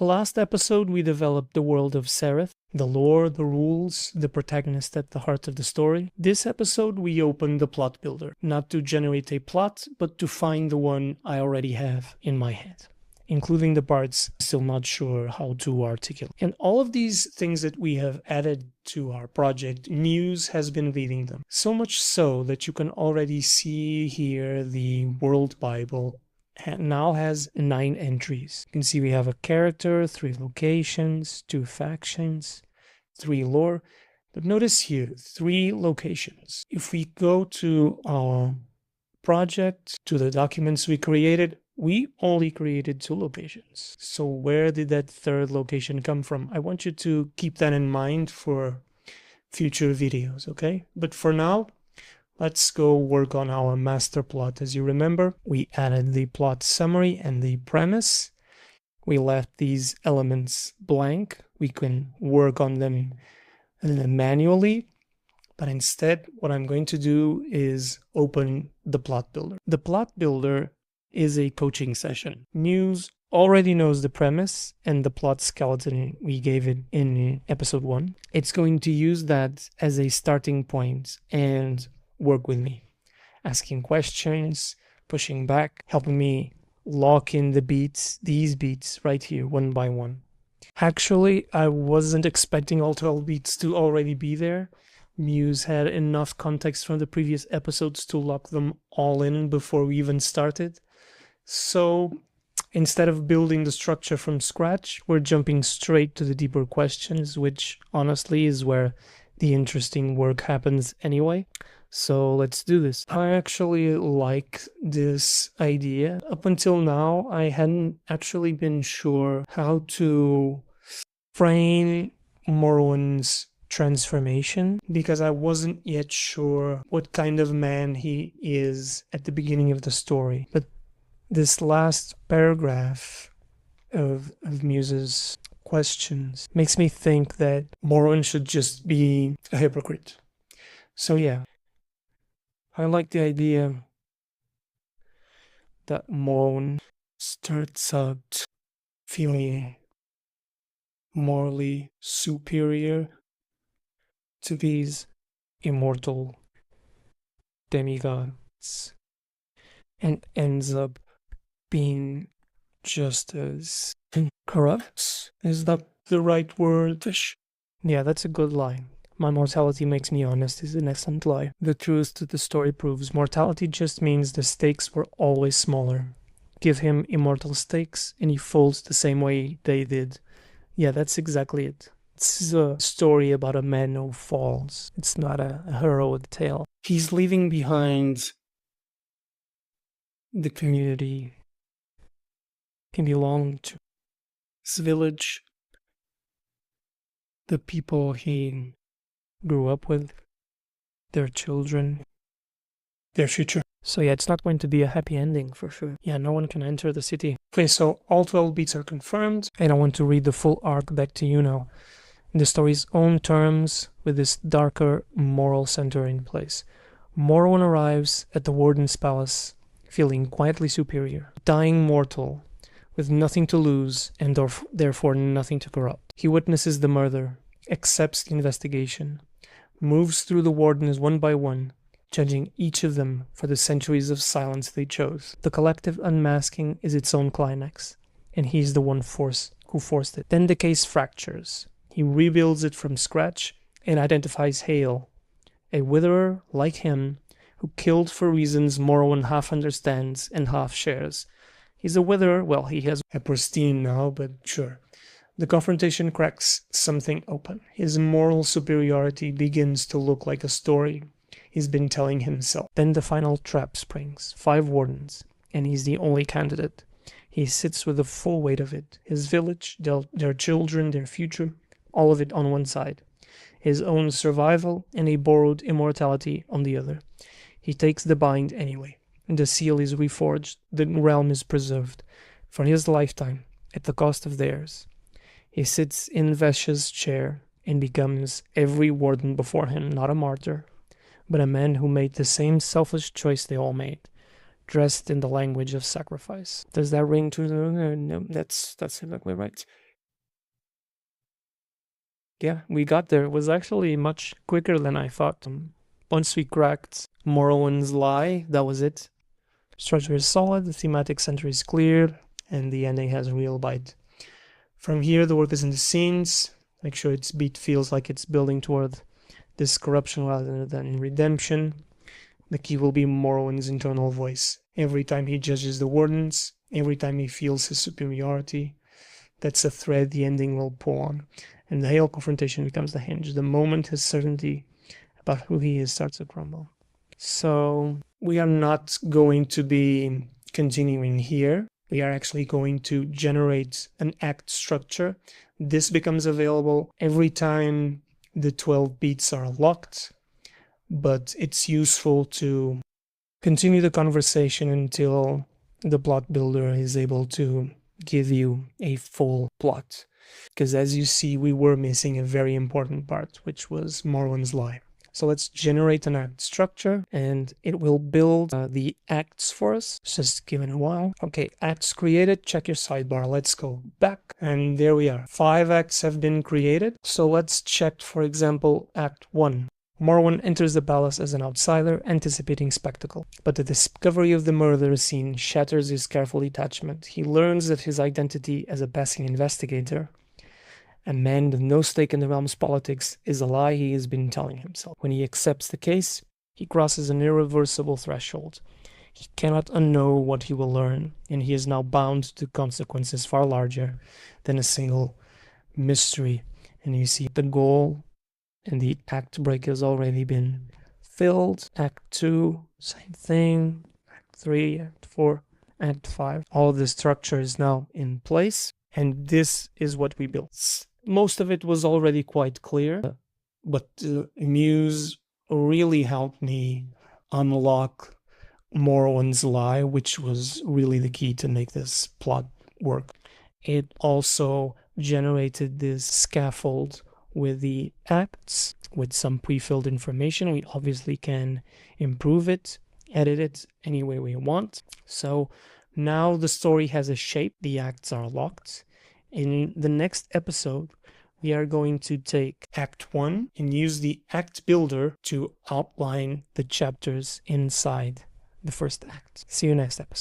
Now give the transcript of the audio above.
Last episode, we developed the world of Sereth, the lore, the rules, the protagonist at the heart of the story. This episode, we open the plot builder, not to generate a plot, but to find the one I already have in my head, including the parts still not sure how to articulate. And all of these things that we have added to our project, Muse has been leading them. So much so that you can already see here the World Bible now has 9 entries. You can see we have a character, 3 locations, 2 factions, 3 lore. But notice here, 3 locations. If we go to our project, to the documents we created, we only created 2 locations. So where did that 3rd location come from? I want you to keep that in mind for future videos, okay? But for now, let's go work on our master plot. As you remember, we added the plot summary and the premise. We left these elements blank. We can work on them manually. But instead, what I'm going to do is open the plot builder. The plot builder is a coaching session. Muse already knows the premise and the plot skeleton we gave it in episode 1. It's going to use that as a starting point and work with me, asking questions, pushing back, helping me lock in the beats, these beats right here, one by one. Actually, I wasn't expecting all 12 beats to already be there. Muse had enough context from the previous episodes to lock them all in before we even started. So instead of building the structure from scratch, we're jumping straight to the deeper questions, which honestly is where the interesting work happens anyway. So let's do this. I actually like this idea. Up until now, I hadn't actually been sure how to frame Morrowen's transformation because I wasn't yet sure what kind of man he is at the beginning of the story. But this last paragraph of Muse's questions makes me think that Morrowen should just be a hypocrite. So yeah. I like the idea that Morrowen starts out feeling morally superior to these immortal demigods and ends up being just as corrupt. Is that the right word? Yeah, that's a good line. My mortality makes me honest is an excellent lie. The truth to the story proves mortality just means the stakes were always smaller. Give him immortal stakes and he folds the same way they did. Yeah, that's exactly it. This is a story about a man who falls. It's not a heroic tale. He's leaving behind the community he belonged to. His village, the people he grew up with, their children, their future. So yeah, it's not going to be a happy ending for sure. Yeah, no one can enter the city. Okay, so all 12 beats are confirmed, and I want to read the full arc back to you now. In the story's own terms, with this darker moral center in place. Morrowen arrives at the Warden's palace, feeling quietly superior, dying mortal, with nothing to lose and therefore nothing to corrupt. He witnesses the murder, accepts the investigation, moves through the wardens one by one, judging each of them for the centuries of silence they chose. The collective unmasking is its own climax, and he's the one who forced it. Then the case fractures. He rebuilds it from scratch and identifies Hale, a witherer like him who killed for reasons Morrowen half understands and half shares. He's a witherer, well, he has a pristine now, but sure. The confrontation cracks something open. His moral superiority begins to look like a story he's been telling himself. Then the final trap springs. 5 wardens, and he's the only candidate. He sits with the full weight of it. His village, their children, their future, all of it on one side. His own survival and a borrowed immortality on the other. He takes the bind anyway. The seal is reforged. The realm is preserved. For his lifetime, at the cost of theirs. He sits in Vesha's chair and becomes every warden before him, not a martyr, but a man who made the same selfish choice they all made, dressed in the language of sacrifice. Does that ring true? No, that's exactly right. Yeah, we got there. It was actually much quicker than I thought. Once we cracked Morrowen's lie, that was it. Structure is solid, the thematic center is clear, and the ending has a real bite. From here, the work is in the scenes. Make sure its beat feels like it's building toward this corruption rather than redemption. The key will be Morrowen's internal voice. Every time he judges the wardens, every time he feels his superiority, that's a thread the ending will pull on. And the Hale confrontation becomes the hinge. The moment his certainty about who he is starts to crumble. So we are not going to be continuing here. We are actually going to generate an act structure. This becomes available every time the 12 beats are locked, but it's useful to continue the conversation until the plot builder is able to give you a full plot. Because as you see, we were missing a very important part, which was Morrowen's lie. So let's generate an act structure, and it will build the acts for us. Just give it a while. Okay, acts created. Check your sidebar. Let's go back, and there we are. 5 acts have been created. So let's check, for example, Act 1. Morrowen enters the palace as an outsider, anticipating spectacle. But the discovery of the murder scene shatters his careful detachment. He learns that his identity as a passing investigator, a man with no stake in the realm's politics, is a lie he has been telling himself. When he accepts the case, he crosses an irreversible threshold. He cannot unknow what he will learn, and he is now bound to consequences far larger than a single mystery. And you see the goal and the act break has already been filled. Act 2, same thing. Act 3, Act 4, Act 5. All the structure is now in place, and this is what we built. Most of it was already quite clear, but Muse really helped me unlock Morrowen's lie, which was really the key to make this plot work. It also generated this scaffold with the acts, with some pre-filled information. We obviously can improve it, edit it any way we want. So now the story has a shape, the acts are locked. In the next episode, we are going to take Act 1 and use the Act Builder to outline the chapters inside the first act. See you next episode.